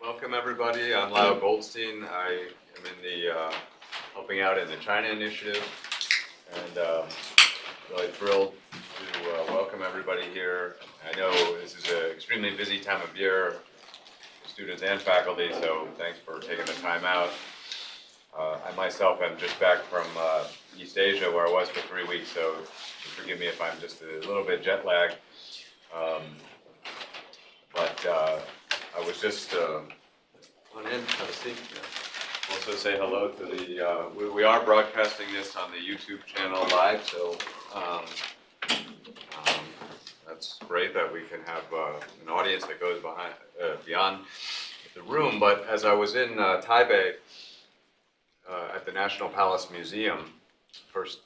Welcome everybody. I'm Lyle Goldstein. I am in the helping out in the China Initiative, and really thrilled to welcome everybody here. I know this is an extremely busy time of year, students and faculty, so thanks for taking the time out. I myself am just back from East Asia, where I was for 3 weeks, so forgive me if I'm just a little bit jet lagged. I was just on in, have a seat. Also say hello to the, we are broadcasting this on the YouTube channel live, so that's great that we can have an audience that goes beyond the room. But as I was in Taipei at the National Palace Museum, first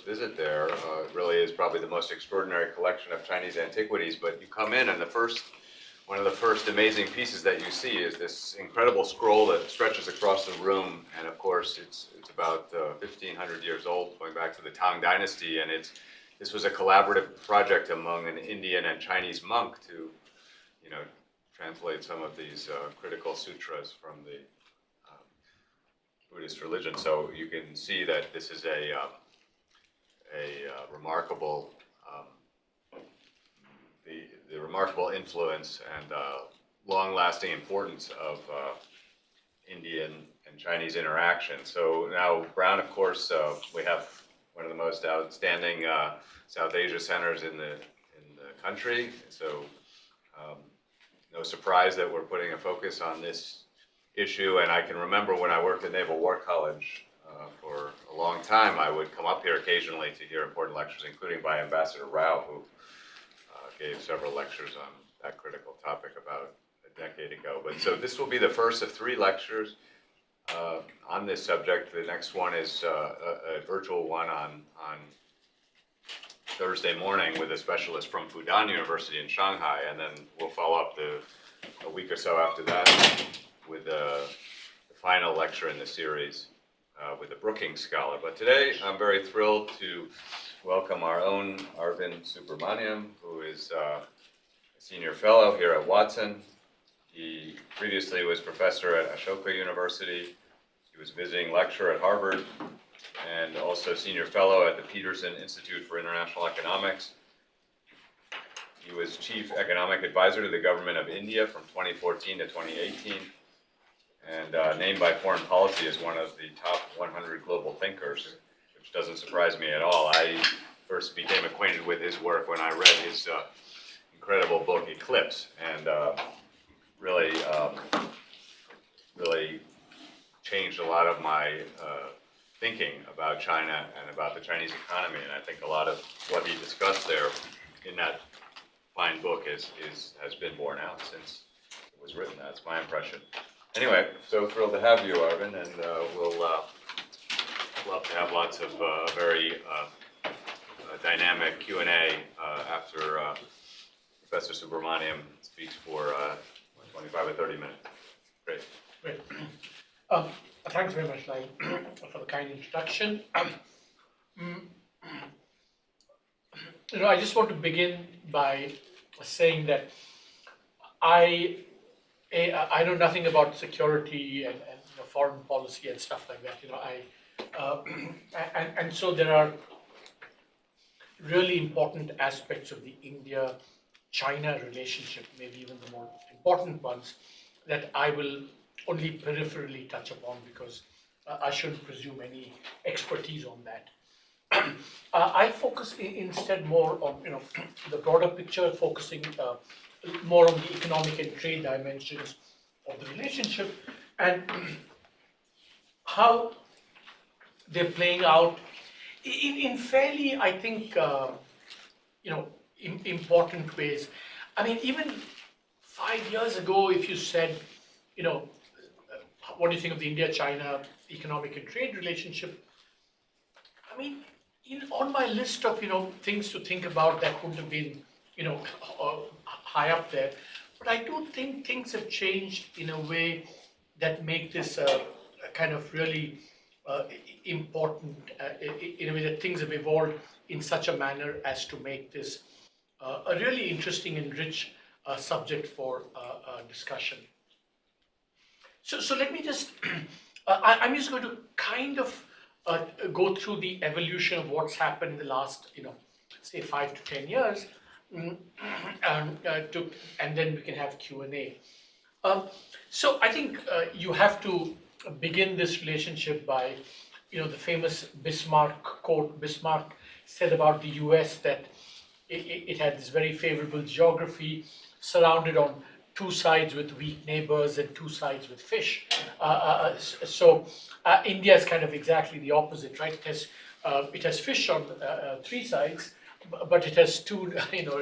visit there, it really is probably the most extraordinary collection of Chinese antiquities. But you come in and one of the first amazing pieces that you see is this incredible scroll that stretches across the room, and of course it's about 1,500 years old, going back to the Tang Dynasty, and this was a collaborative project among an Indian and Chinese monk to, translate some of these critical sutras from the Buddhist religion. So you can see that this is a remarkable the remarkable influence and long-lasting importance of Indian and Chinese interaction. So now Brown, of course, we have one of the most outstanding South Asia centers in the country. So no surprise that we're putting a focus on this issue. And I can remember when I worked at Naval War College for a long time, I would come up here occasionally to hear important lectures, including by Ambassador Rao, who gave several lectures on that critical topic about a decade ago. But so this will be the first of 3 lectures on this subject. The next one is a virtual one on Thursday morning with a specialist from Fudan University in Shanghai, and then we'll follow up a week or so after that with the final lecture in the series with a Brookings scholar. But today I'm very thrilled to welcome our own Arvind Subramanian, who is a senior fellow here at Watson. He previously was professor at Ashoka University. He was visiting lecturer at Harvard and also senior fellow at the Peterson Institute for International Economics. He was chief economic advisor to the government of India from 2014 to 2018, and named by Foreign Policy as one of the top 100 global thinkers, which doesn't surprise me at all. I first became acquainted with his work when I read his incredible book, Eclipse, and really changed a lot of my thinking about China and about the Chinese economy. And I think a lot of what he discussed there in that fine book has been borne out since it was written. That's my impression. Anyway, so thrilled to have you, Arvind, and we'll love to have lots of very dynamic Q&A after Professor Subramanian speaks for 25 or 30 minutes. Great. Great. Thanks very much, Lyle, for the kind introduction. I just want to begin by saying that I know nothing about security and foreign policy and stuff like that. And so there are really important aspects of the India-China relationship, maybe even the more important ones, that I will only peripherally touch upon because I shouldn't presume any expertise on that. I focus instead more on the broader picture, focusing more on the economic and trade dimensions of the relationship and how they're playing out in fairly, I think, important ways. I mean, even 5 years ago, if you said, what do you think of the India-China economic and trade relationship? I mean, on my list of, things to think about, that would have been, high up there. But I do think things have changed in a way that make this a kind of really important, in a way that things have evolved in such a manner as to make this a really interesting and rich subject for discussion. So let me just, I'm just going to kind of go through the evolution of what's happened in the last, say 5 to 10 years, mm, and then we can have Q&A. So I think you have to begin this relationship by, the famous Bismarck quote. Bismarck said about the US that it had this very favorable geography surrounded on two sides with weak neighbors and two sides with fish. So India is kind of exactly the opposite, right? It has fish on three sides, but it has two,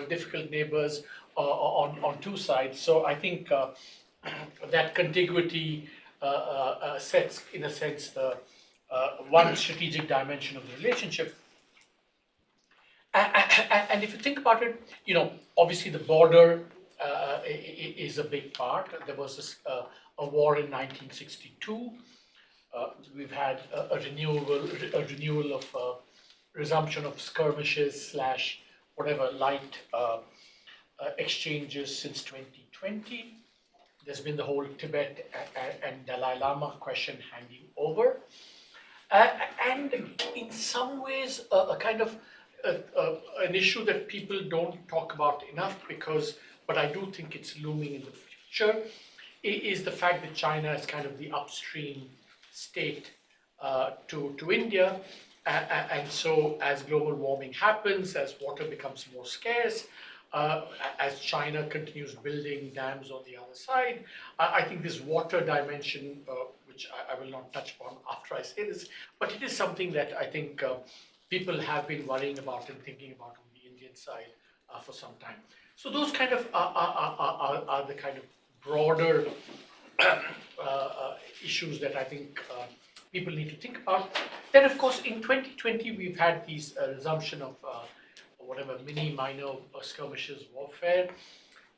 difficult neighbors on two sides. So I think that contiguity sets, in a sense, the one strategic dimension of the relationship. And if you think about it, obviously the border is a big part. There was a war in 1962. We've had a renewal of resumption of skirmishes / whatever light exchanges since 2020. There's been the whole Tibet and Dalai Lama question hanging over. And in some ways, a kind of an issue that people don't talk about enough, but I do think it's looming in the future, is the fact that China is kind of the upstream state to India. And so as global warming happens, as water becomes more scarce, as China continues building dams on the other side, I think this water dimension, which I will not touch upon after I say this, but it is something that I think people have been worrying about and thinking about on the Indian side for some time. So those kind of are the kind of broader issues that I think people need to think about. Then, of course, in 2020, we've had these resumption of whatever minor skirmishes, warfare,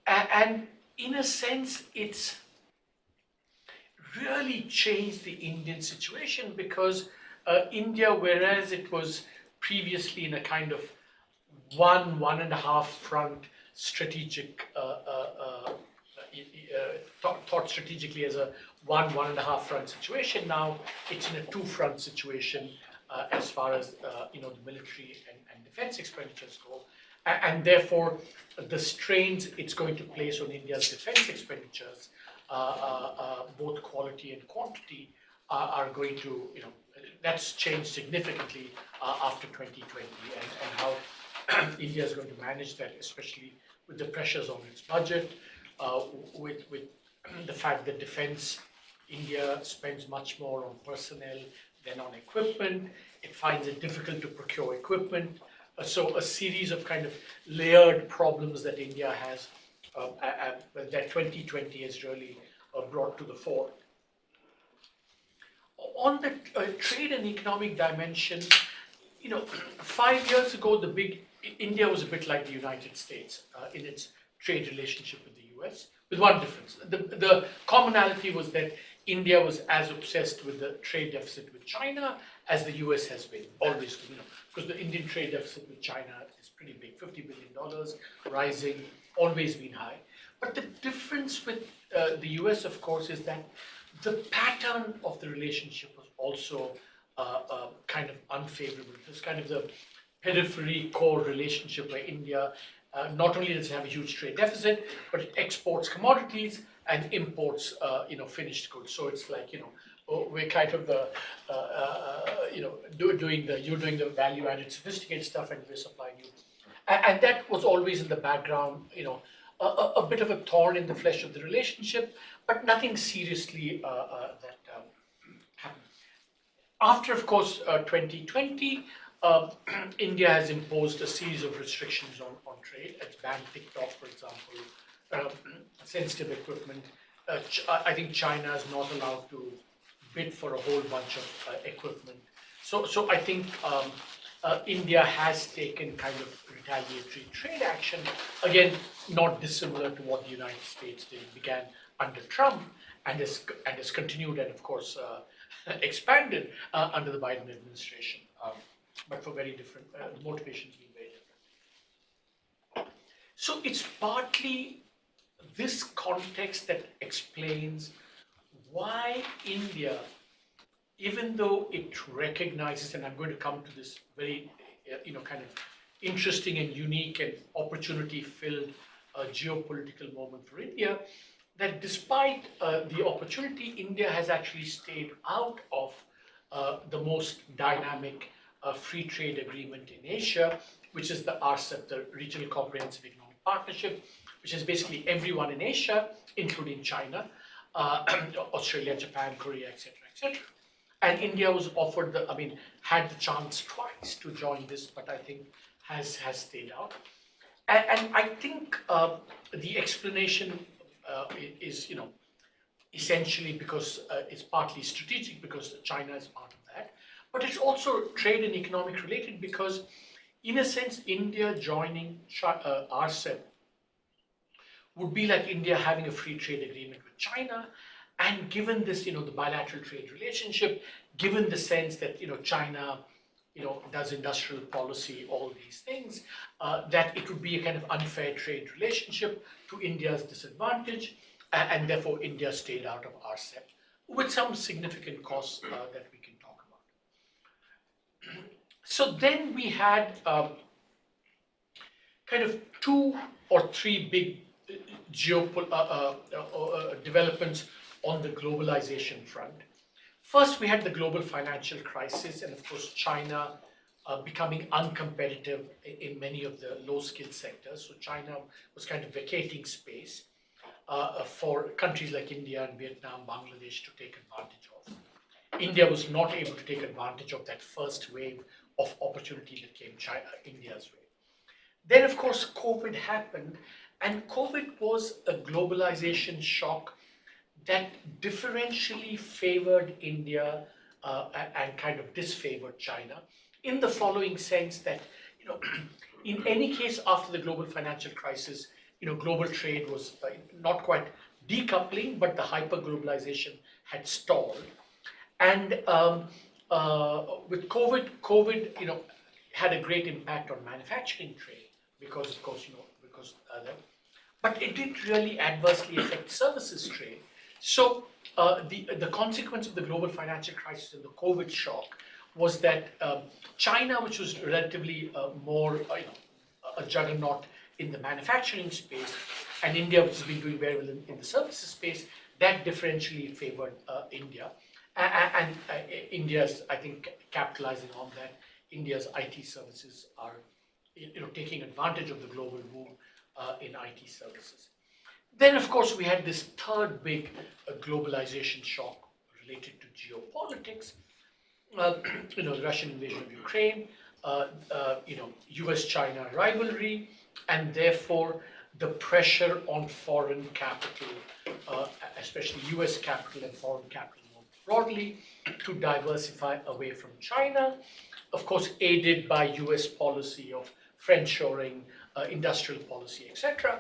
and in a sense, it's really changed the Indian situation, because India, whereas it was previously in a kind of one and a half front strategic, thought strategically as a one and a half front situation, now it's in a two front situation as far as the military and defense expenditures go. And therefore, the strains it's going to place on India's defense expenditures, both quality and quantity, are going to, that's changed significantly after 2020, and how India is going to manage that, especially with the pressures on its budget, with the fact that defense, India spends much more on personnel than on equipment. It finds it difficult to procure equipment. So a series of kind of layered problems that India has, that 2020 has really brought to the fore. On the trade and economic dimension, 5 years ago, India was a bit like the United States in its trade relationship with the US, with one difference. The commonality was that India was as obsessed with the trade deficit with China as the US has been, always, because the Indian trade deficit with China is pretty big, $50 billion, rising, always been high. But the difference with the US, of course, is that the pattern of the relationship was also kind of unfavorable. It was kind of the periphery core relationship where India not only does it have a huge trade deficit, but it exports commodities and imports, finished goods. So it's like, we're kind of you're doing the value-added, sophisticated stuff, and we're supplying you. And that was always in the background, a bit of a thorn in the flesh of the relationship, but nothing seriously that happened. After, of course, 2020, India has imposed a series of restrictions on trade. It's banned TikTok, for example, sensitive equipment. I think China is not allowed to bid for a whole bunch of equipment. So I think India has taken kind of retaliatory trade action, again, not dissimilar to what the United States did, began under Trump, and has continued and, of course, expanded under the Biden administration, but for very different, motivations being very different. So it's partly this context that explains why India, even though it recognizes, and I'm going to come to this very, kind of interesting and unique and opportunity-filled geopolitical moment for India, that despite the opportunity, India has actually stayed out of the most dynamic free trade agreement in Asia, which is the RCEP, the Regional Comprehensive Economic Partnership, which is basically everyone in Asia, including China, Australia, Japan, Korea, etc., etc. And India was offered had the chance twice to join this, but I think has stayed out. And I think the explanation is, essentially because it's partly strategic because China is part of that, but it's also trade and economic related because, in a sense, India joining RCEP would be like India having a free trade agreement with China. And given this, the bilateral trade relationship, given the sense that, China, does industrial policy, all these things, that it would be a kind of unfair trade relationship to India's disadvantage, and therefore India stayed out of RCEP with some significant costs that we can talk about. So then we had kind of 2 or 3 big developments on the globalization front. First, we had the global financial crisis, and of course, China becoming uncompetitive in many of the low-skilled sectors. So China was kind of vacating space for countries like India and Vietnam, Bangladesh to take advantage of. India was not able to take advantage of that first wave of opportunity that came India's way. Then, of course, COVID happened, and COVID was a globalization shock that differentially favored India and kind of disfavored China in the following sense that, in any case after the global financial crisis, global trade was not quite decoupling, but the hyper-globalization had stalled. And with COVID, had a great impact on manufacturing trade because, of course, but it didn't really adversely affect services trade. So the consequence of the global financial crisis and the COVID shock was that China, which was relatively more a juggernaut in the manufacturing space, and India, which has been doing very well in the services space, that differentially favored India. And India's, I think, capitalizing on that. India's IT services are, taking advantage of the global boom in IT services. Then, of course, we had this third big globalization shock related to geopolitics. The Russian invasion of Ukraine, US-China rivalry, and therefore the pressure on foreign capital, especially US capital and foreign capital more broadly, to diversify away from China. Of course, aided by US policy of friendshoring, industrial policy, etc.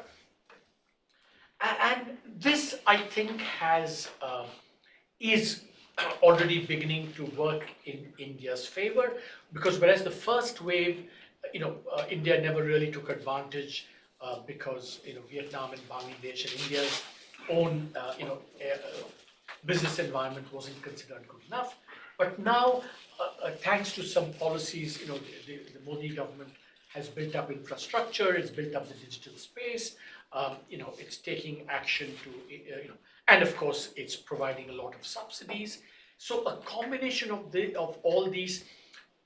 And this, I think, is already beginning to work in India's favor, because whereas the first wave, India never really took advantage because Vietnam and Bangladesh and India's own business environment wasn't considered good enough. But now, thanks to some policies, the Modi government has built up infrastructure, it's built up the digital space. It's taking action to, and of course, it's providing a lot of subsidies. So a combination of all these,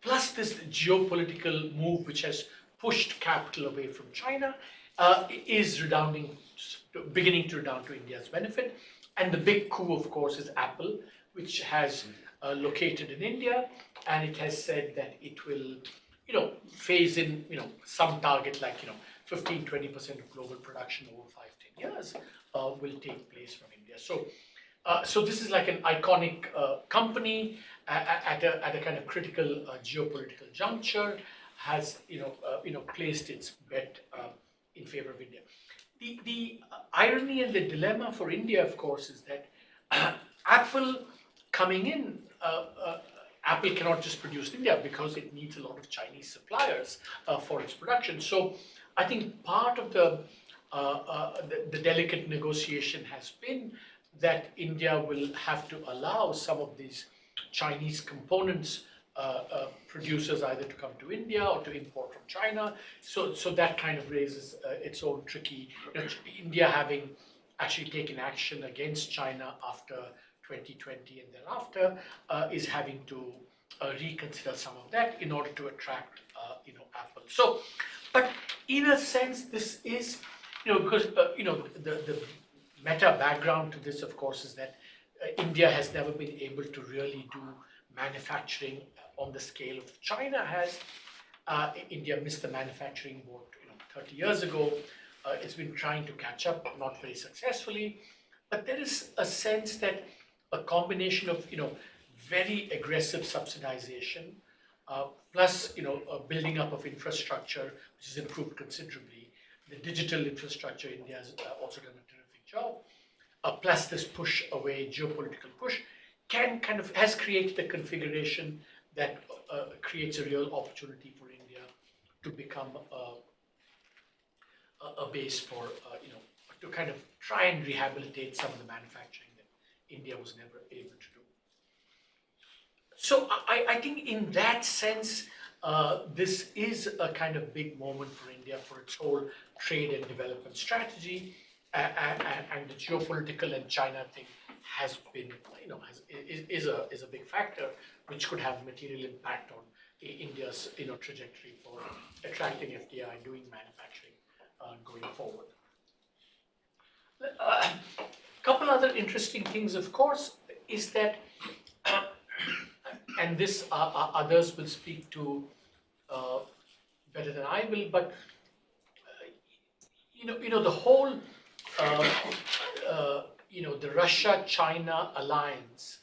plus this geopolitical move, which has pushed capital away from China, is beginning to redound to India's benefit. And the big coup, of course, is Apple, which has located in India, and it has said that it will, phase in, some target like, 15-20% of global production over 5-10 years will take place from India. So this is like an iconic company at a kind of critical geopolitical juncture, has placed its bet in favor of India. The irony and the dilemma for India, of course, is that Apple coming in, Apple cannot just produce in India because it needs a lot of Chinese suppliers for its production. So I think part of the delicate negotiation has been that India will have to allow some of these Chinese components producers either to come to India or to import from China. So that kind of raises its own tricky, India having actually taken action against China after 2020 and thereafter is having to reconsider some of that in order to attract, Apple. So, but in a sense, this is, because, the meta background to this, of course, is that India has never been able to really do manufacturing on the scale of China has. India missed the manufacturing boat, 30 years ago. It's been trying to catch up, not very successfully. But there is a sense that a combination of, very aggressive subsidization, plus, a building up of infrastructure, which has improved considerably. The digital infrastructure, India has also done a terrific job. Plus this push away, geopolitical push, has created a configuration that creates a real opportunity for India to become a base for, to kind of try and rehabilitate some of the manufacturing that India was never able to do. So I think in that sense, this is a kind of big moment for India for its whole trade and development strategy, and the geopolitical and China thing has been, is a big factor which could have material impact on India's, trajectory for attracting FDI, doing manufacturing going forward. A couple other interesting things, of course, is that, and this others will speak to better than I will, but the whole, the Russia-China Alliance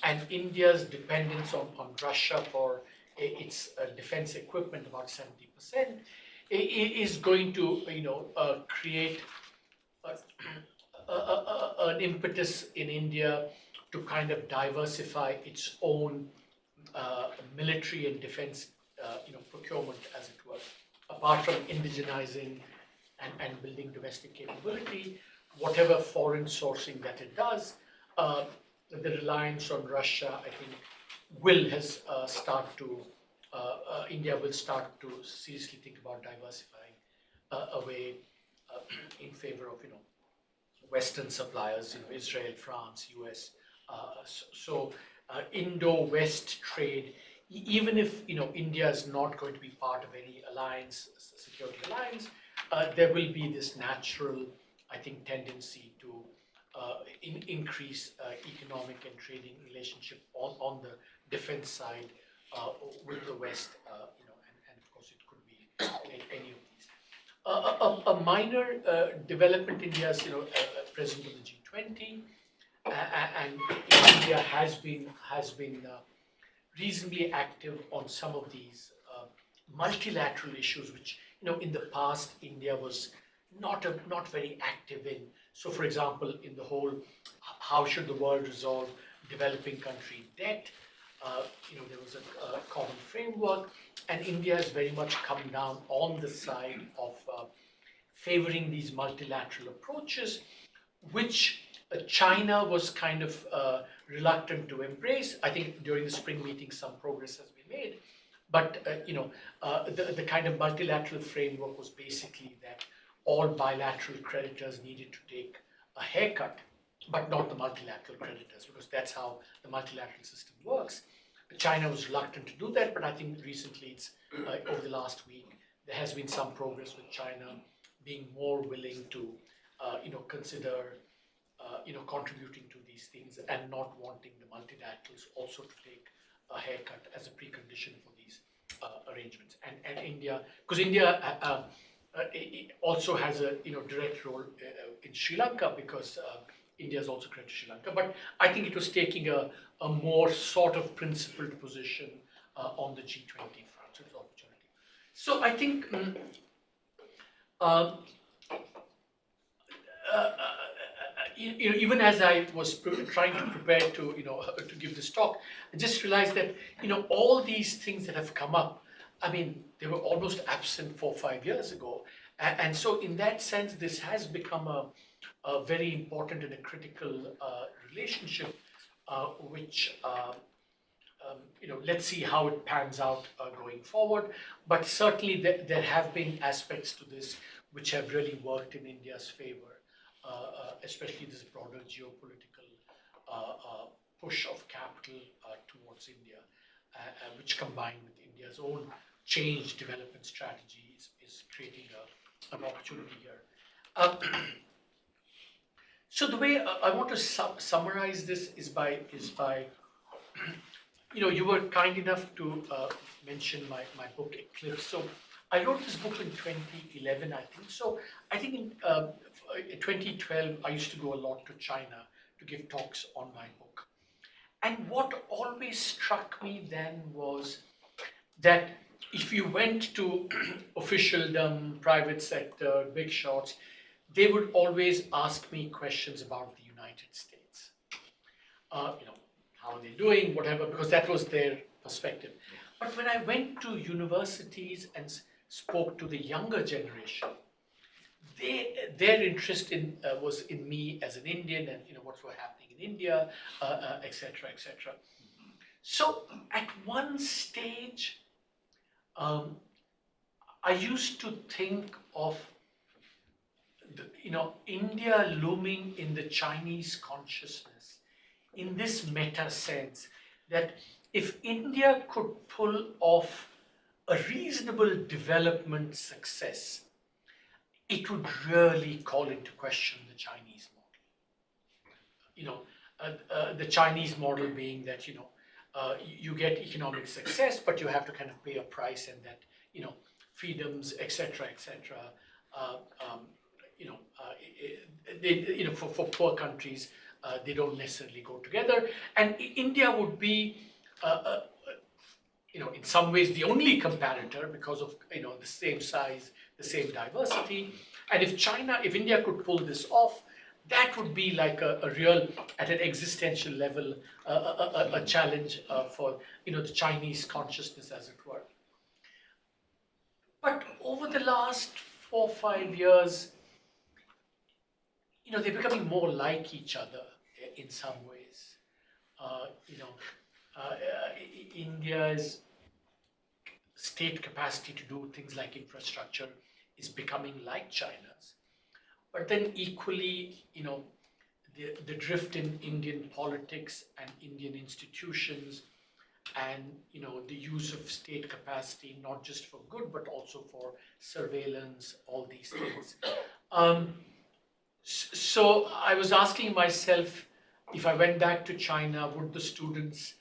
and India's dependence on Russia for its defense equipment, about 70%, is going to, create an impetus in India to kind of diversify its own military and defense, procurement, as it were. Apart from indigenizing and building domestic capability, whatever foreign sourcing that it does, the reliance on Russia, I think, India will start to seriously think about diversifying away in favor of, Western suppliers, Israel, France, US. So IndoWest Trade, even if, India is not going to be part of any alliance, security alliance, there will be this natural, I think, tendency to increase economic and trading relationship on the defense side with the West, and of course it could be any of these. A minor development, India's, president of the G20, and India has been reasonably active on some of these multilateral issues, which, in the past India was not very active in. So, for example, in the whole, how should the world resolve developing country debt? There was a common framework, and India has very much come down on the side of favoring these multilateral approaches, which China was kind of reluctant to embrace. I think during the spring meeting some progress has been made, but the kind of multilateral framework was basically that all bilateral creditors needed to take a haircut, but not the multilateral creditors, because that's how the multilateral system works. China was reluctant to do that, but I think recently, it's over the last week, there has been some progress with China being more willing to, consider, contributing to these things and not wanting the multilaterals also to take a haircut as a precondition for these arrangements. And India, because India it also has a direct role in Sri Lanka, because India is also credit to Sri Lanka. But I think it was taking a more sort of principled position on the G20 front, so it's an opportunity. So I think even as I was trying to prepare to to give this talk, I just realized that all these things that have come up, I mean, they were almost absent 4 or 5 years ago, and so in that sense, this has become very important and a critical relationship, which let's see how it pans out going forward. But certainly there have been aspects to this which have really worked in India's favor, especially this broader geopolitical push of capital towards India, which combined with India's own change development strategy is creating an opportunity here. So the way I want to summarize this is by you were kind enough to mention my book Eclipse. So I wrote this book in 2011, I think. So I think in 2012, I used to go a lot to China to give talks on my book. And what always struck me then was that if you went to officialdom, private sector, big shots, they would always ask me questions about the United States. How are they doing, whatever, because that was their perspective. But when I went to universities and spoke to the younger generation, their interest was in me as an Indian and what was happening in India, etc., etc. So at one stage, I used to think of India looming in the Chinese consciousness in this meta sense that if India could pull off a reasonable development success, it would really call into question the Chinese model. The Chinese model being that you get economic success, but you have to kind of pay a price, and that freedoms, etc., etc. For poor countries, they don't necessarily go together. And India would be, in some ways, the only comparator because of the same size, the same diversity. And if India could pull this off, that would be like a real, at an existential level, a challenge for the Chinese consciousness, as it were. But over the last 4 or 5 years, they're becoming more like each other in some ways. India's state capacity to do things like infrastructure is becoming like China's. But then equally, the drift in Indian politics and Indian institutions and, the use of state capacity, not just for good, but also for surveillance, all these things. So I was asking myself, if I went back to China, would the students,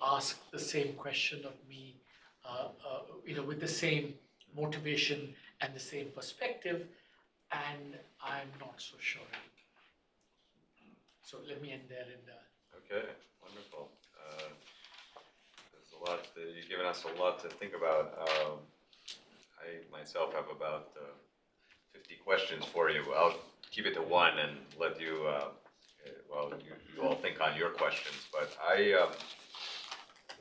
ask the same question of me, with the same motivation and the same perspective? And I'm not so sure. So let me end there. Okay, wonderful. There's a lot. You've given us a lot to think about. I myself have about 50 questions for you. I'll keep it to one and let you, you all think on your questions. But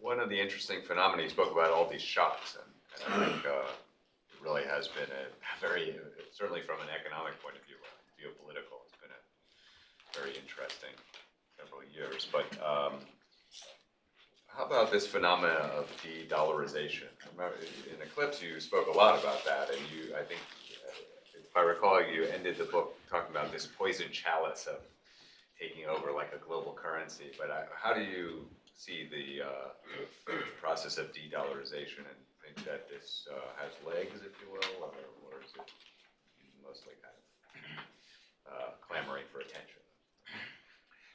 one of the interesting phenomena, you spoke about all these shocks, and I think it really has been a very, certainly from an economic point of view, geopolitical, it's been a very interesting several years. But how about this phenomena of de-dollarization? In Eclipse, you spoke a lot about that, and I think, if I recall, you ended the book talking about this poison chalice of taking over like a global currency. But how do you see the process of de-dollarization, and think that this has legs, if you will, or is it mostly kind of clamoring for attention?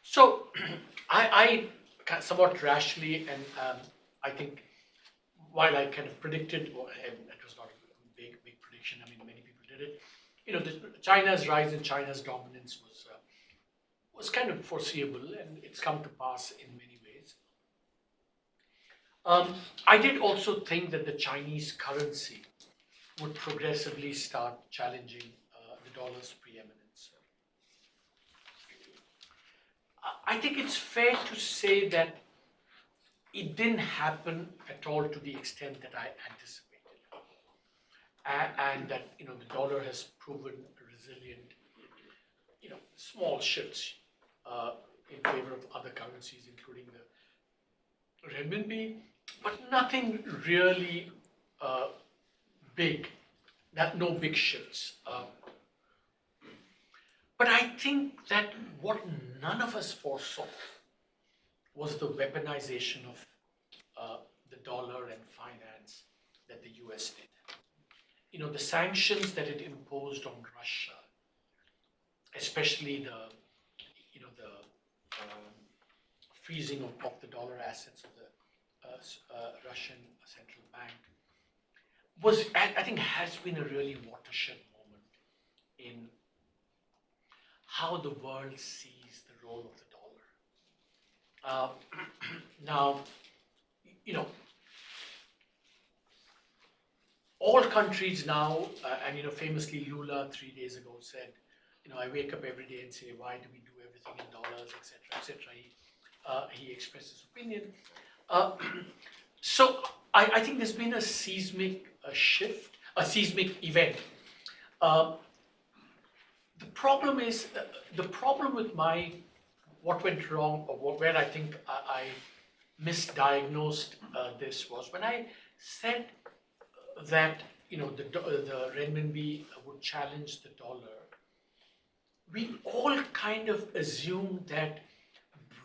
So I somewhat rashly, and I think while I kind of predicted, and it was not a big prediction, I mean, many people did it, China's rise and China's dominance was kind of foreseeable, and it's come to pass in many ways. I did also think that the Chinese currency would progressively start challenging the dollar's preeminence. I think it's fair to say that it didn't happen at all to the extent that I anticipated, and that the dollar has proven resilient. small shifts in favor of other currencies, including the renminbi, but nothing really big, no big shifts. But I think that what none of us foresaw was the weaponization of the dollar and finance that the US did. The sanctions that it imposed on Russia, especially the freezing of the dollar assets of the Russian central bank, I think, has been a really watershed moment in how the world sees the role of the dollar. Now, all countries now, and famously Lula 3 days ago said, I wake up every day and say, why do we do everything in dollars, etc., etc. He expressed his opinion. So I think there's been a seismic shift, a seismic event. The problem is, the problem with what went wrong, or where I think I misdiagnosed this was when I said that the renminbi would challenge the dollar. We all kind of assumed that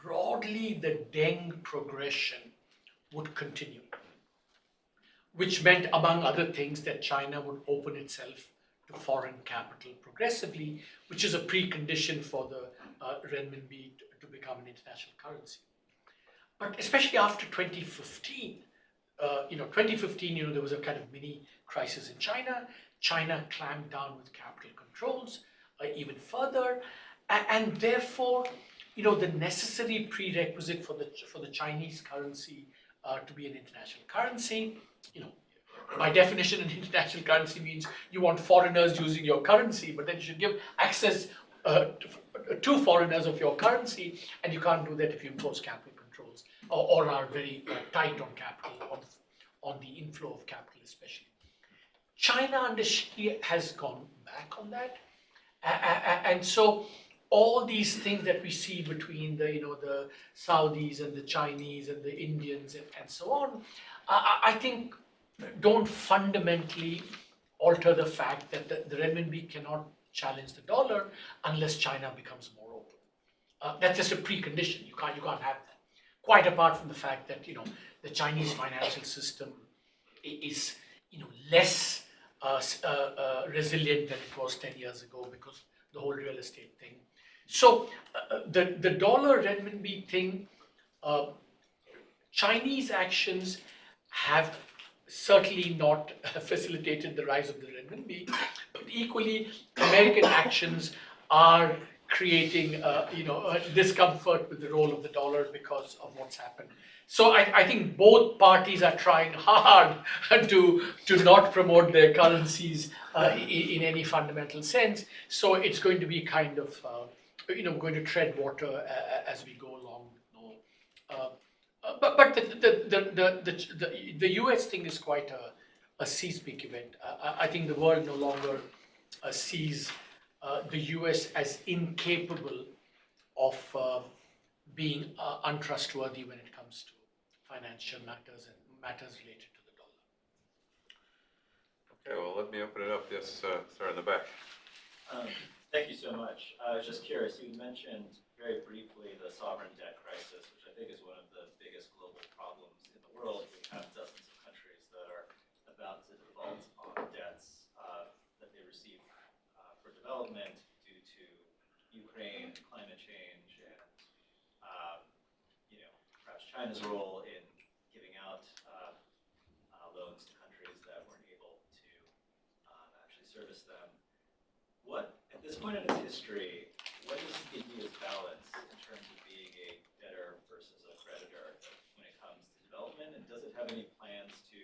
broadly the Deng progression would continue, which meant, among other things, that China would open itself to foreign capital progressively, which is a precondition for the renminbi to become an international currency. But especially after 2015, 2015, there was a kind of mini crisis in China. China clamped down with capital controls even further, and therefore, the necessary prerequisite for the Chinese currency to be an international currency, by definition, an international currency means you want foreigners using your currency, but then you should give access to foreigners of your currency, and you can't do that if you impose capital controls or are very tight on capital, on the inflow of capital especially. China under Xi has gone back on that, and so all these things that we see between the Saudis and the Chinese and the Indians and so on, I think don't fundamentally alter the fact that the renminbi cannot challenge the dollar unless China becomes more open. That's just a precondition. You can't have that. Quite apart from the fact that the Chinese financial system is less resilient than it was 10 years ago because the whole real estate thing. So the dollar renminbi thing, Chinese actions have certainly not facilitated the rise of the renminbi, but equally American actions are creating discomfort with the role of the dollar because of what's happened. So I think both parties are trying hard to not promote their currencies in any fundamental sense. So it's going to be kind of going to tread water as we go along. But the US thing is quite a seismic event. I think the world no longer sees the US as incapable of being untrustworthy when it comes to financial matters and matters related to the dollar. Okay, well, let me open it up. Yes, sir, in the back. Thank you so much. I was just curious, you mentioned very briefly the sovereign debt crisis, which I think is one of the biggest global problems in the world. We have dozens of countries that are about to default on debts that they receive for development due to Ukraine, climate change, and perhaps China's role in giving out loans to countries that weren't able to actually service them. What, at this point in its history, what is India's balance in terms of being a debtor versus a creditor when it comes to development? And does it have any plans to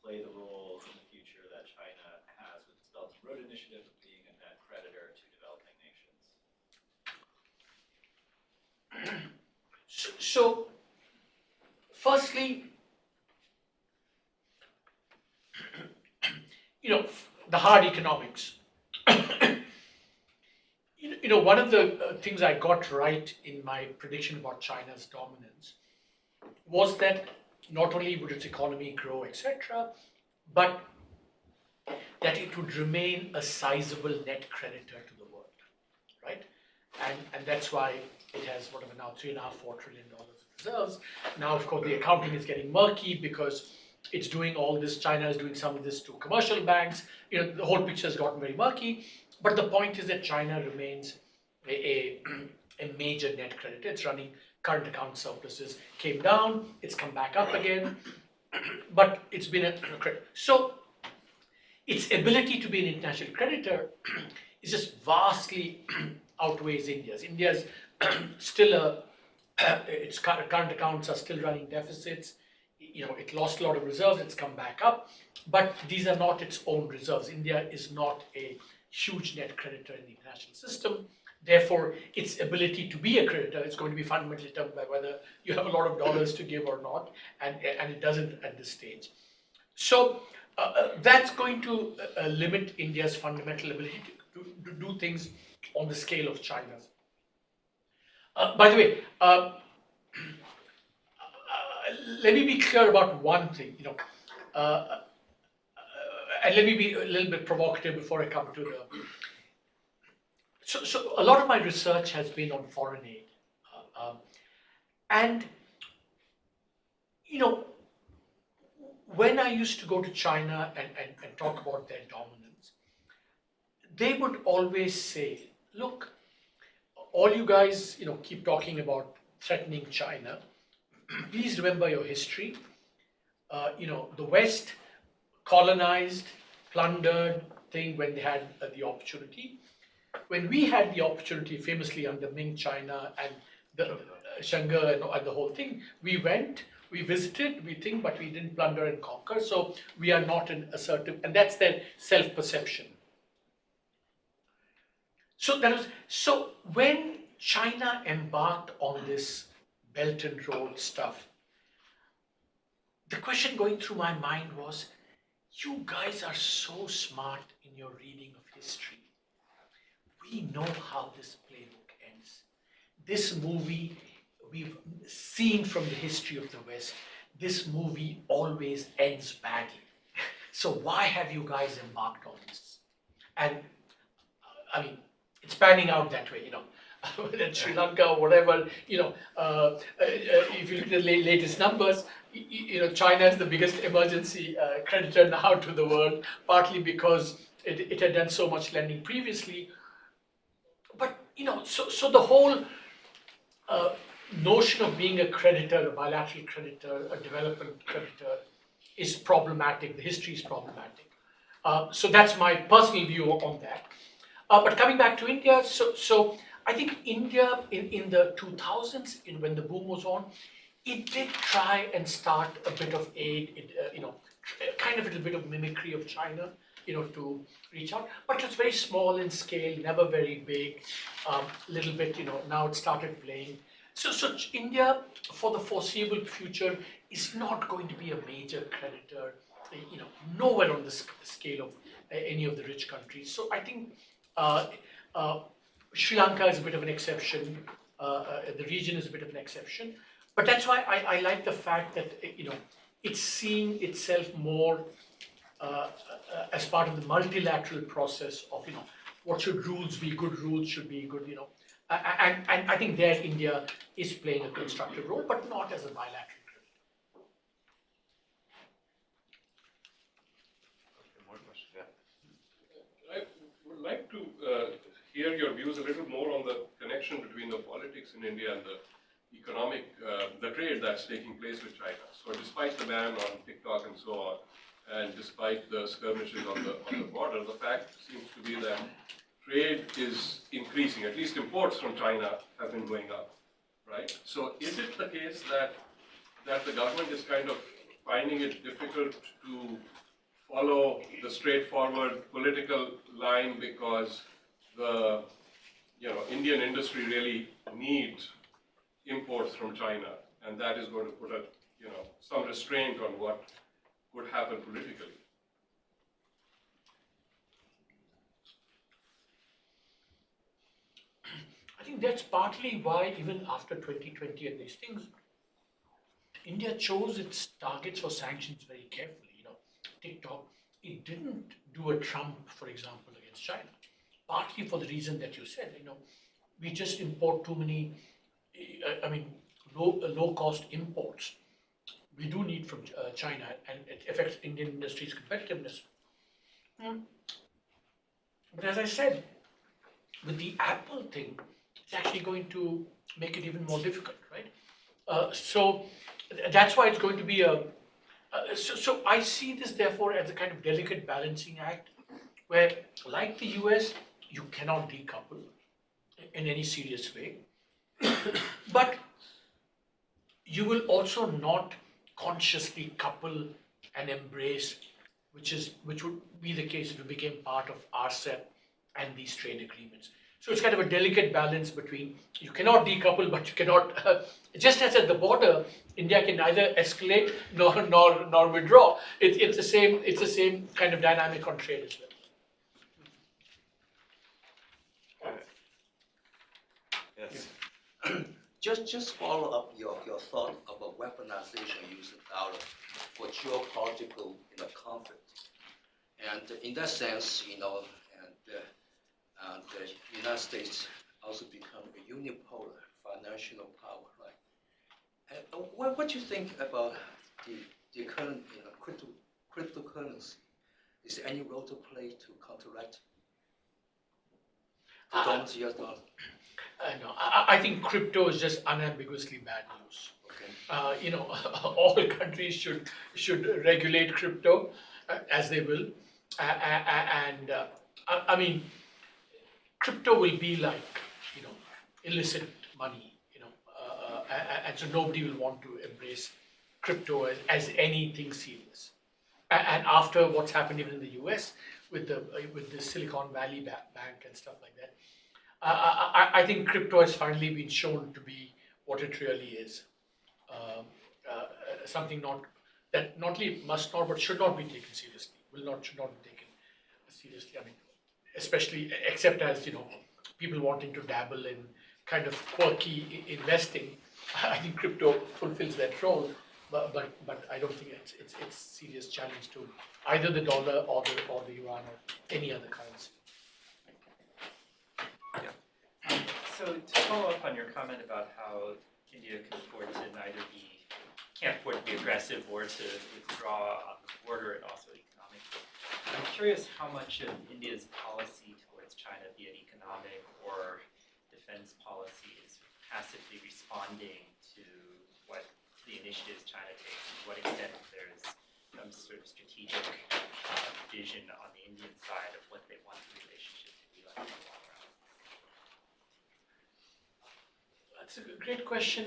play the role in the future that China has with its Belt and Road Initiative of being a net creditor to developing nations? So firstly, the hard economics. one of the things I got right in my prediction about China's dominance was that not only would its economy grow, etc., but that it would remain a sizable net creditor to the world, right? And that's why it has whatever now $3.5–4 trillion of reserves. Now, of course, the accounting is getting murky because it's doing all this. China is doing some of this to commercial banks. The whole picture has gotten very murky. But the point is that China remains a major net creditor. It's running current account surpluses. Came down, it's come back up again, but it's been a credit. So its ability to be an international creditor is just vastly outweighs India's. India's still its current accounts are still running deficits. It lost a lot of reserves. It's come back up, but these are not its own reserves. India is not a huge net creditor in the international system. Therefore, its ability to be a creditor is going to be fundamentally determined by whether you have a lot of dollars to give or not, and it doesn't at this stage. So that's going to limit India's fundamental ability to do things on the scale of China's. By the way, let me be clear about one thing, and let me be a little bit provocative before I come to the. So a lot of my research has been on foreign aid, and when I used to go to China and talk about their dominance, they would always say, look, all you guys, keep talking about threatening China. Please remember your history. The West colonized, plundered thing when they had the opportunity. When we had the opportunity, famously under Ming China and the Shanghai and the whole thing, we went, we visited, but we didn't plunder and conquer. So we are not an assertive, and that's their self-perception. So when China embarked on this Belt and Road stuff, the question going through my mind was, you guys are so smart in your reading of history. We know how this playbook ends. This movie, we've seen from the history of the West, this movie always ends badly. So why have you guys embarked on this? And I mean, it's panning out that way, whether it's Sri Lanka or whatever, if you look at the latest numbers, China is the biggest emergency creditor now to the world, partly because it had done so much lending previously. But, so the whole notion of being a creditor, a bilateral creditor, a development creditor is problematic. The history is problematic. So that's my personal view on that. But coming back to India, so I think India in the 2000s, when the boom was on, it did try and start a bit of aid, kind of a little bit of mimicry of China, to reach out. But it was very small in scale, never very big, little bit, now it started playing. So India, for the foreseeable future, is not going to be a major creditor, nowhere on the scale of any of the rich countries. So I think Sri Lanka is a bit of an exception. The region is a bit of an exception. But that's why I like the fact that it's seeing itself more as part of the multilateral process of what should rules be, good rules should be good, and I think there India is playing a constructive role, but not as a bilateral creditor. More questions? Yeah. I would like to hear your views a little more on the connection between the politics in India and the economic, the trade that's taking place with China. So despite the ban on TikTok and so on, and despite the skirmishes on the border, the fact seems to be that trade is increasing, at least imports from China have been going up, right? So is it the case that the government is kind of finding it difficult to follow the straightforward political line because the Indian industry really needs imports from China, and that is going to put some restraint on what could happen politically? that's partly why even after 2020 and these things, India chose its targets for sanctions very carefully. TikTok, it didn't do a Trump, for example, against China, partly for the reason that you said. We just import too many, low cost imports. We do need from China, and it affects Indian industry's competitiveness. But as I said, with the Apple thing, it's actually going to make it even more difficult, right? So that's why it's going to be a. So I see this therefore as a kind of delicate balancing act, where, like the US, you cannot decouple in any serious way, but you will also not consciously couple and embrace, which would be the case if it became part of RCEP and these trade agreements. So it's kind of a delicate balance between you cannot decouple, but you cannot. Just as at the border, India can neither escalate nor withdraw. It's the same. It's the same kind of dynamic on trade as well. Yes. Just follow up your thought about weaponization using dollar for geopolitical conflict, and in that sense, and the United States also become a unipolar financial power, right? And what do you think about the current cryptocurrency? Is there any role to play to counteract the dominant US dollar? No, I think crypto is just unambiguously bad news. Okay. All countries should regulate crypto as they will, and crypto will be like illicit money, and so nobody will want to embrace crypto as anything serious. And after what's happened even in the US with the Silicon Valley Bank and stuff like that, I think crypto has finally been shown to be what it really is. Something that not only must not but should not be taken seriously. Should not be taken seriously. Especially except as people wanting to dabble in kind of quirky investing. I think crypto fulfills that role, but I don't think it's a serious challenge to either the dollar or the yuan or any other currency. So to follow up on your comment about how India can't afford to be aggressive or to withdraw on the border and also economically, I'm curious how much of India's policy towards China, be it economic or defense policy, is passively responding to the initiatives China takes, and to what extent there's some sort of strategic vision on the Indian side of what they want the relationship to be like in the long run. That's a great question.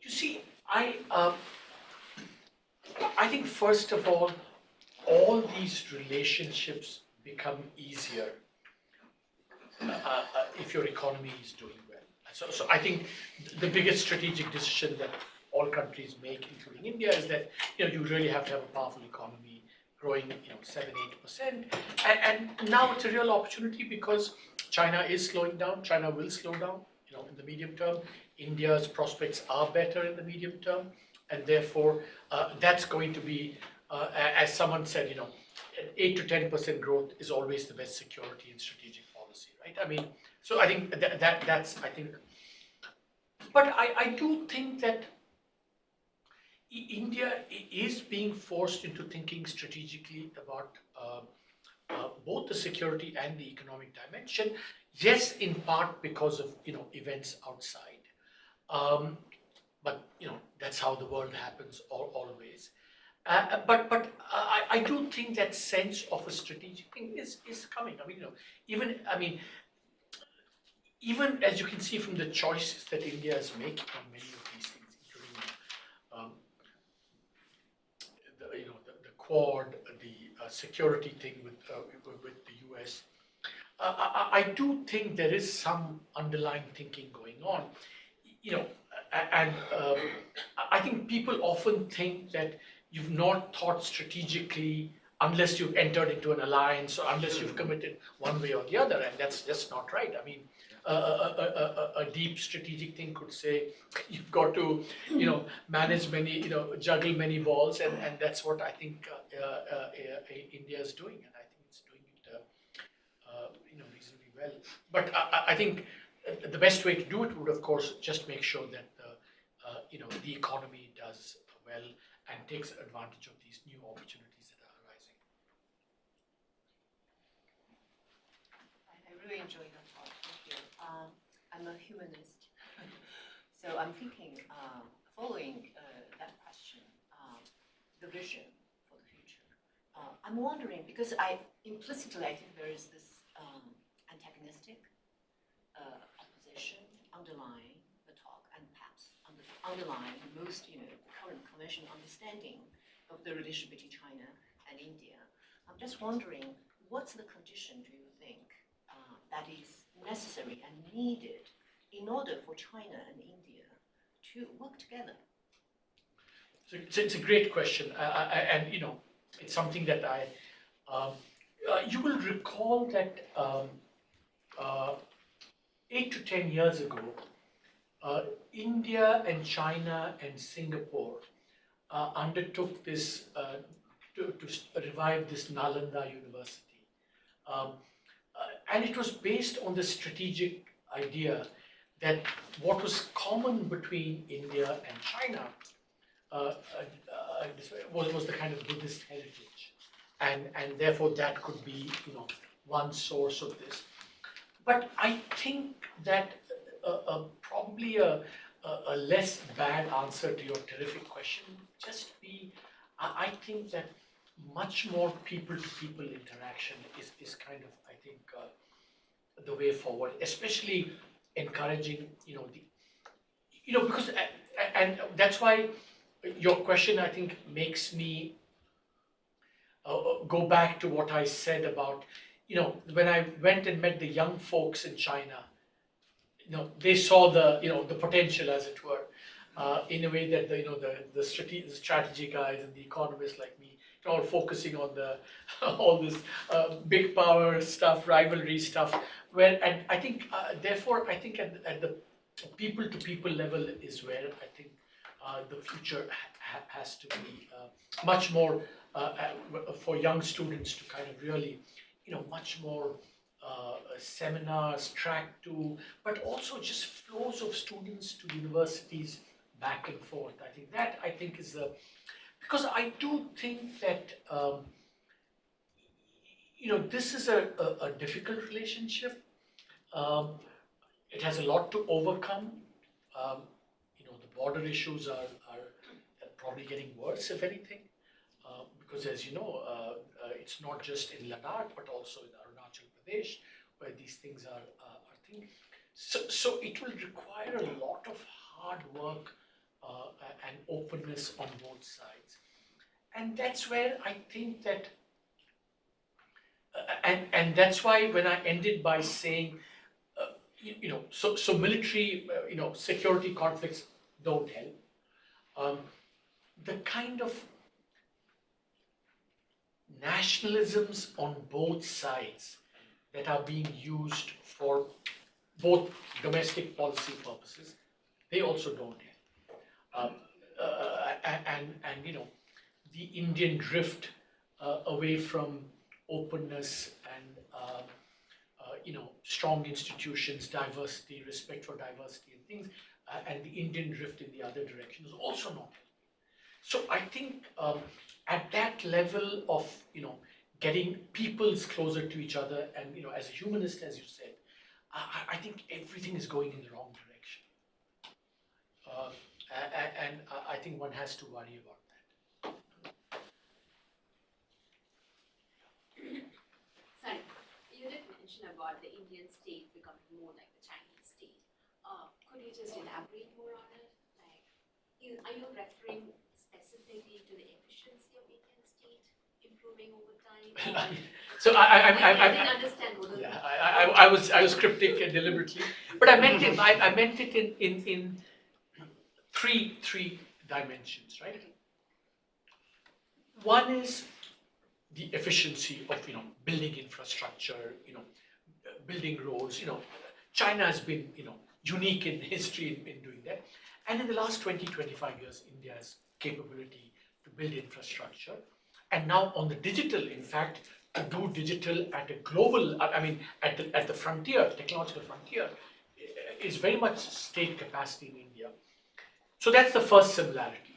You see, I think first of all these relationships become easier if your economy is doing well. So I think the biggest strategic decision that all countries make, including India, is that you really have to have a powerful economy growing 7-8%, and now it's a real opportunity because China is slowing down. China will slow down in the medium term. India's prospects are better in the medium term, and therefore that's going to be, as someone said, 8 to 10% growth is always the best security in strategic policy, right? So I think that's but I do think that India is being forced into thinking strategically about both the security and the economic dimension. Yes, in part because of events outside, but that's how the world happens always. But I do think that sense of a strategic thing is coming. Even as you can see from the choices that India is making on many of these things, including the Quad, the security thing with the US. I do think there is some underlying thinking going on, and I think people often think that you've not thought strategically unless you've entered into an alliance or unless you've committed one way or the other, and that's just not right. I mean, a deep strategic thing could say you've got to, manage many, juggle many balls, and that's what I think India is doing, and I think it's doing it, reasonably well. But I think the best way to do it would, of course, just make sure that the economy does well and takes advantage of these new opportunities that are arising. I really enjoyed that talk. Thank you. I'm a humanist, so I'm thinking, following that question, the vision for the future. I'm wondering, because implicitly I think there is this antagonistic opposition underlying the talk, and perhaps underlying most, the current conventional understanding of the relationship between China and India. I'm just wondering, what's the condition, do you think, that is necessary and needed in order for China and India to work together? So it's a great question, and it's something that you will recall that 8 to 10 years ago, India and China and Singapore undertook this to revive this Nalanda University. And it was based on the strategic idea that what was common between India and China was the kind of Buddhist heritage, and therefore that could be one source of this. But I think that probably a less bad answer to your terrific question would just be, I think that much more people-to-people interaction is kind of, I think, the way forward, especially encouraging, because, and that's why your question, I think, makes me go back to what I said about, when I went and met the young folks in China, they saw the potential, as it were, in a way that the strategy guys and the economists like me, all focusing on all this big power stuff, rivalry stuff. And I think, therefore, I think at the people-to-people level is where I think the future has to be much more for young students to kind of really, much more seminars, track to, but also just flows of students to universities back and forth. I think is because I do think that, this is a difficult relationship. It has a lot to overcome. The border issues are probably getting worse, if anything, because as you know, it's not just in Ladakh, but also in Arunachal Pradesh, where these things are things. So it will require a lot of hard work and openness on both sides. And that's where I think that, and that's why when I ended by saying, so military, security conflicts don't help. The kind of nationalisms on both sides that are being used for both domestic policy purposes, they also don't help. And the Indian drift away from openness and strong institutions, diversity, respect for diversity and things, and the Indian drift in the other direction is also not helping. So I think at that level of getting peoples closer to each other, and as a humanist, as you said, I think everything is going in the wrong direction, and I think one has to worry about that. Sorry, you did mention about the Indian state becoming more like the Chinese state. Could you just elaborate more on it? Like, are you referring specifically to the efficiency of Indian state improving over time? So I didn't understand what I was cryptic deliberately, but I meant it in three dimensions, right? One is the efficiency of building infrastructure, building roads. China has been unique in history in doing that. And in the last 20-25 years, India has capability to build infrastructure. And now on the digital, in fact, to do digital at a global, at the frontier, technological frontier, is very much state capacity in India. So that's the first similarity.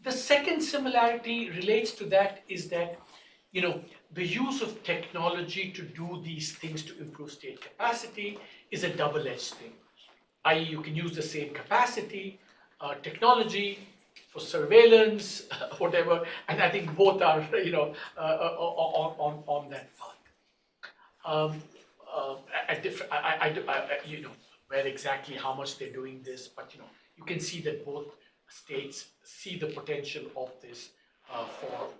The second similarity relates to that is that, the use of technology to do these things to improve state capacity is a double-edged thing. I.e., you can use the same capacity, technology for surveillance, whatever, and I think both are, on that path. At different, where exactly how much they're doing this, but you can see that both states see the potential of this for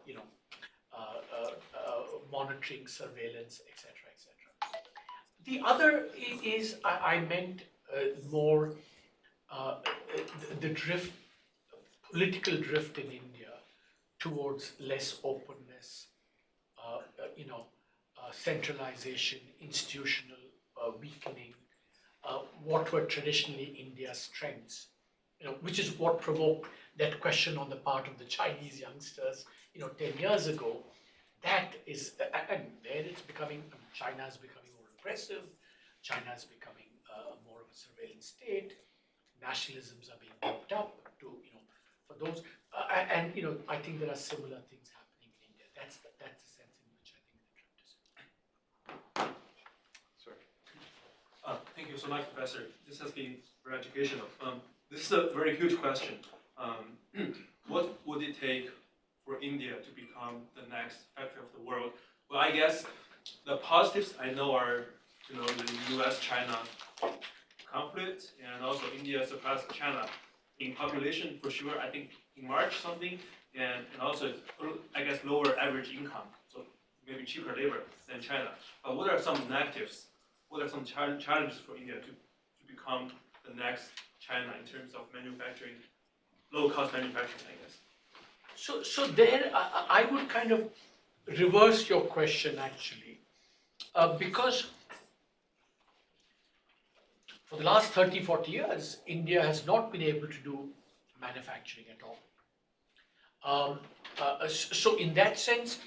monitoring, surveillance, etc., etc. The other is I meant more the drift, political drift in India towards less openness, centralization, institutional weakening, what were traditionally India's strengths, which is what provoked that question on the part of the Chinese youngsters, 10 years ago. That is, and there it's becoming, China is becoming more aggressive, China is becoming more of a surveillance state, nationalisms are being bumped up to, for those, and I think there are similar things happening in India. That's the sense in which I think the drift is. Sorry. Thank you so much, Professor. This has been very educational. This is a very huge question. What would it take for India to become the next factory of the world? Well, I guess the positives I know are, the U.S.-China conflict, and also India surpassed China in population for sure. I think in March something, and also I guess lower average income, so maybe cheaper labor than China. But what are some negatives? What are some challenges for India to become the next China in terms of manufacturing, low-cost manufacturing, I guess? So there, I would kind of reverse your question actually, because for the last 30-40 years, India has not been able to do manufacturing at all. So in that sense,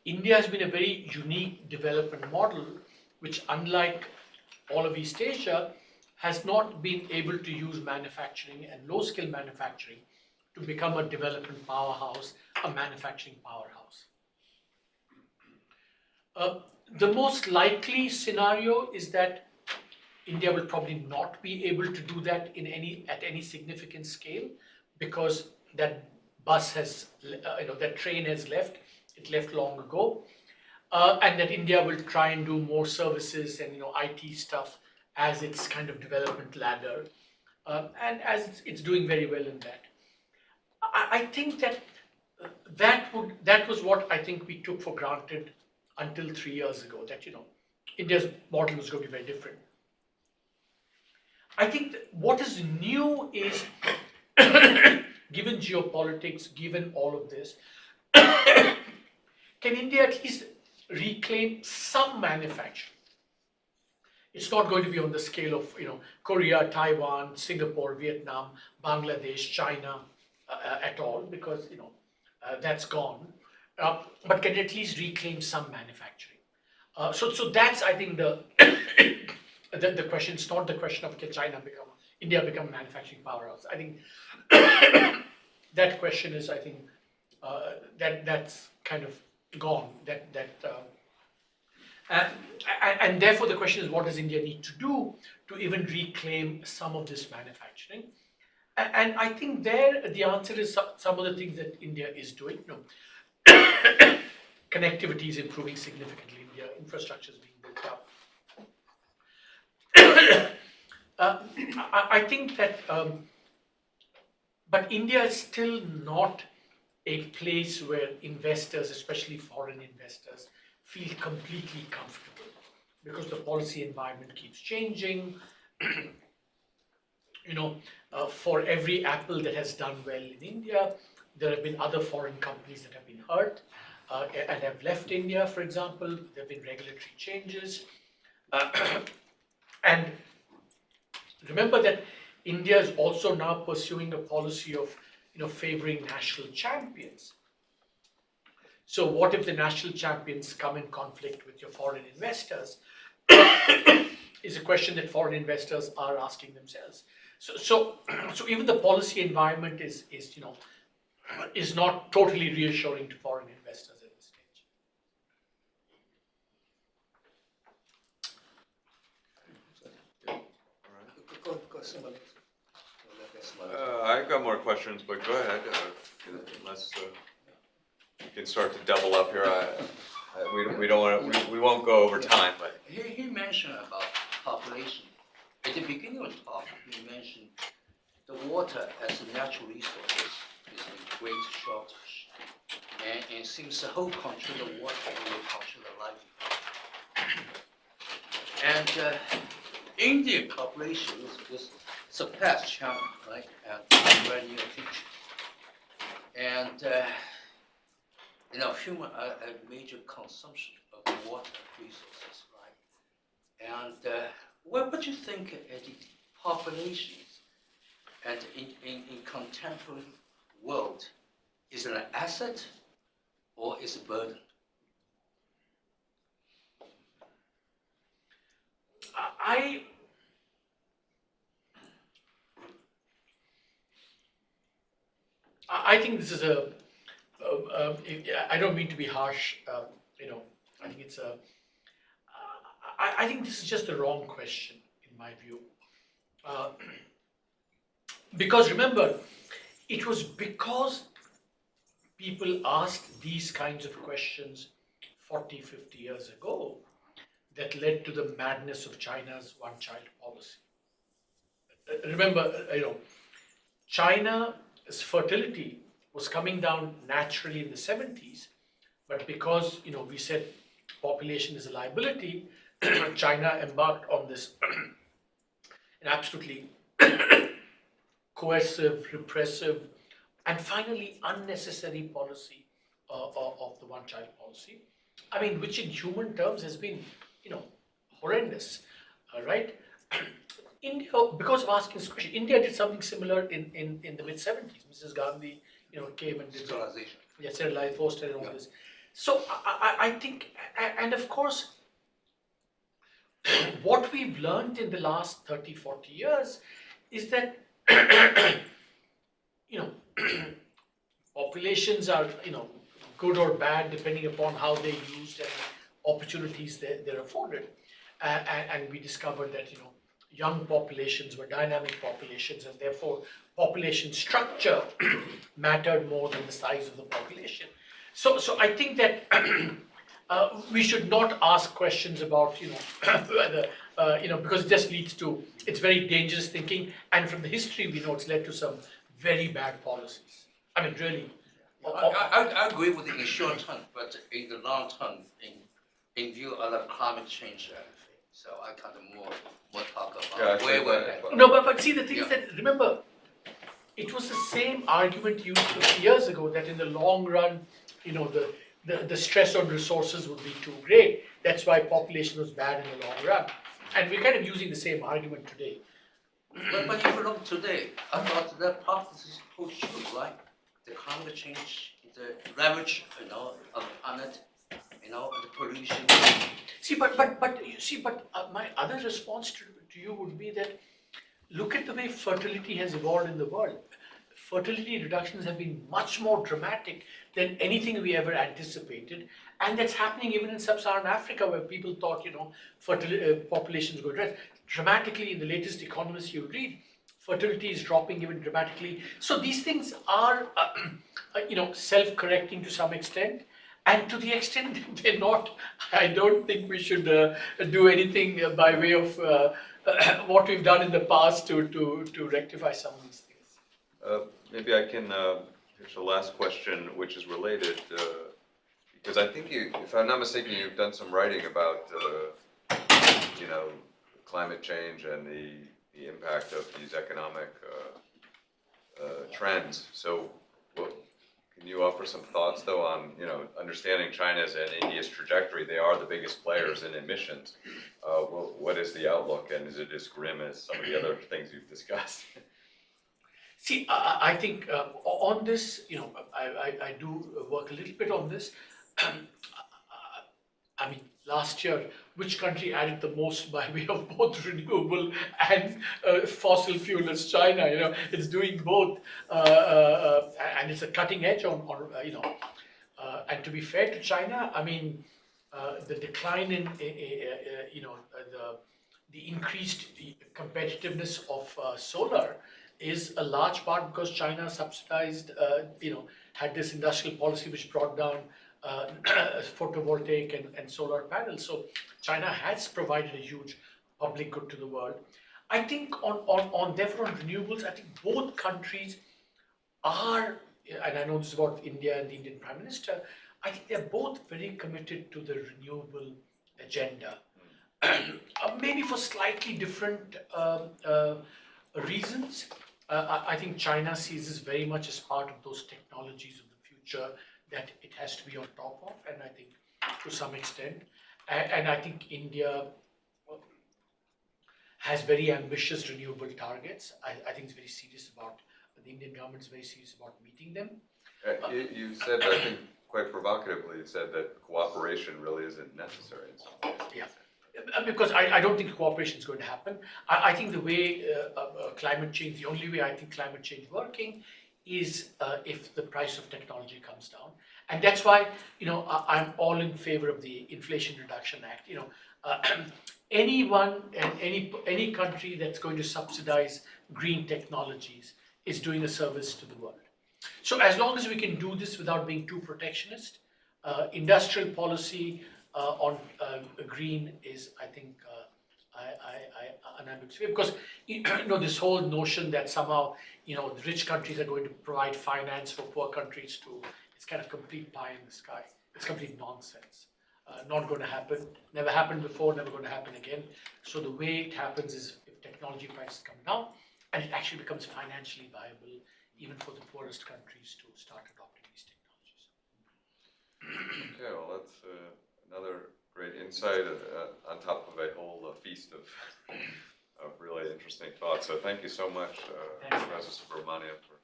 India has been a very unique development model, which unlike all of East Asia, has not been able to use manufacturing and low-skill manufacturing to become a development powerhouse, a manufacturing powerhouse. The most likely scenario is that India will probably not be able to do that at any significant scale, because that bus has, that train has left. It left long ago, and that India will try and do more services and IT stuff as its kind of development ladder, and as it's doing very well in that. I think that was what I think we took for granted until 3 years ago, that India's model was going to be very different. I think that what is new is, given geopolitics, given all of this, can India at least reclaim some manufacturing? It's not going to be on the scale of Korea, Taiwan, Singapore, Vietnam, Bangladesh, China at all, because that's gone. But can at least reclaim some manufacturing. So that's, I think, the question. It's not the question of can India become a manufacturing powerhouse. I think that question is, I think, that's kind of gone. And therefore the question is, what does India need to do to even reclaim some of this manufacturing? And I think there the answer is some of the things that India is doing. Connectivity is improving significantly. India infrastructure is being built up. I think that, but India is still not a place where investors, especially foreign investors, feel completely comfortable, because the policy environment keeps changing. For every Apple that has done well in India, there have been other foreign companies that have been hurt. and have left India, for example. There have been regulatory changes. And remember that India is also now pursuing a policy of favoring national champions. So what if the national champions come in conflict with your foreign investors? Is a question that foreign investors are asking themselves. So even the policy environment is not totally reassuring to foreign investors at this stage. Go somebody else. I've got more questions, but go ahead, unless you can start to double up here. We don't want to, we won't go over time, but. He mentioned about population. At the beginning of the talk, he mentioned the water as a natural resource is in great shortage. And since the whole country, the water will control the livelihood. And Indian population is surpassed China, right? And in the very near future. And human are a major consumption of the water resources, right? And what do you think the populations and in contemporary world is it an asset or is it a burden? I think this is I don't mean to be harsh, I think it's I think this is just the wrong question in my view. Because remember, it was because people asked these kinds of questions 40, 50 years ago that led to the madness of China's one-child policy. Remember, China's fertility was coming down naturally in the 70s, but because we said population is a liability, China embarked on this an absolutely coercive, repressive, and finally unnecessary policy of the one-child policy. I mean, which in human terms has been, horrendous, right? India, because of asking this question, India did something similar in the mid-70s. Mrs. Gandhi, came and did Sterilization. yeah, sterilized, forced and all this. So I think, and of course, what we've learned in the last 30, 40 years is that, populations are, good or bad depending upon how they're used and opportunities they're afforded. And we discovered that, young populations were dynamic populations, and therefore population structure mattered more than the size of the population. So I think that we should not ask questions about, whether, because it just leads to, it's very dangerous thinking, and from the history we know it's led to some very bad policies. I mean, really. I agree with you in the short term, but in the long term, in view of the climate change, so I kind of more talk about where we're at. No, but see, the thing is that, remember, it was the same argument used 50 years ago that in the long run, the stress on resources would be too great. That's why population was bad in the long run. And we're kind of using the same argument today. But if you look today, I thought that prophecy holds true, right? The climate change, the ravage, of the planet, the pollution. See, but my other response to you would be that look at the way fertility has evolved in the world. Fertility reductions have been much more dramatic than anything we ever anticipated, and that's happening even in sub-Saharan Africa, where people thought, populations go dramatically. In the latest Economist you read, fertility is dropping even dramatically. So these things are, self-correcting to some extent. And to the extent they're not, I don't think we should do anything by way of what we've done in the past to rectify some of these things. Maybe I can here's the last question, which is related, because I think if I'm not mistaken, you've done some writing about, climate change and the impact of these economic trends. So, Can you offer some thoughts, though, on, understanding China's and India's trajectory? They are the biggest players in emissions. What is the outlook, and is it as grim as some of the other things you've discussed? See, I think on this, I do work a little bit on this. I mean, last year, which country added the most by way of both renewable and fossil fuel is China. It's doing both, and it's a cutting edge on. And to be fair to China, I mean, the decline in, the increased competitiveness of solar is a large part because China subsidized, had this industrial policy which brought down photovoltaic and solar panels. So China has provided a huge public good to the world. I think therefore on renewables, I think both countries are, and I know this is about India and the Indian Prime Minister, I think they're both very committed to the renewable agenda. Maybe for slightly different reasons. I think China sees this very much as part of those technologies of the future that it has to be on top of, and I think to some extent. And I think India has very ambitious renewable targets. I think it's very serious about, the Indian government is very serious about meeting them. You said, I think quite provocatively, you said that cooperation really isn't necessary in some ways. Yeah. Because I don't think cooperation is going to happen. I think the way climate change, the only way I think climate change working is if the price of technology comes down. And that's why, I'm all in favor of the Inflation Reduction Act. Anyone and any country that's going to subsidize green technologies is doing a service to the world. So as long as we can do this without being too protectionist, industrial policy on green is, I think, unambiguous. Because this whole notion that somehow the rich countries are going to provide finance for poor countries too, it's kind of complete pie in the sky. It's complete nonsense. Not going to happen. Never happened before. Never going to happen again. So the way it happens is if technology prices come down, and it actually becomes financially viable even for the poorest countries to start adopting these technologies. Okay, well, that's another great insight on top of a whole feast of really interesting thoughts. So thank you so much, Professor Subramanian, for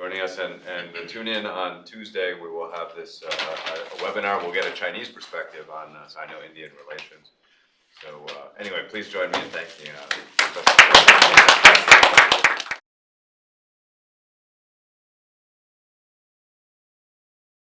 joining us. And tune in on Tuesday. We will have this a webinar. We'll get a Chinese perspective on Sino-Indian relations. So anyway, please join me in thanking Professor Subramanian.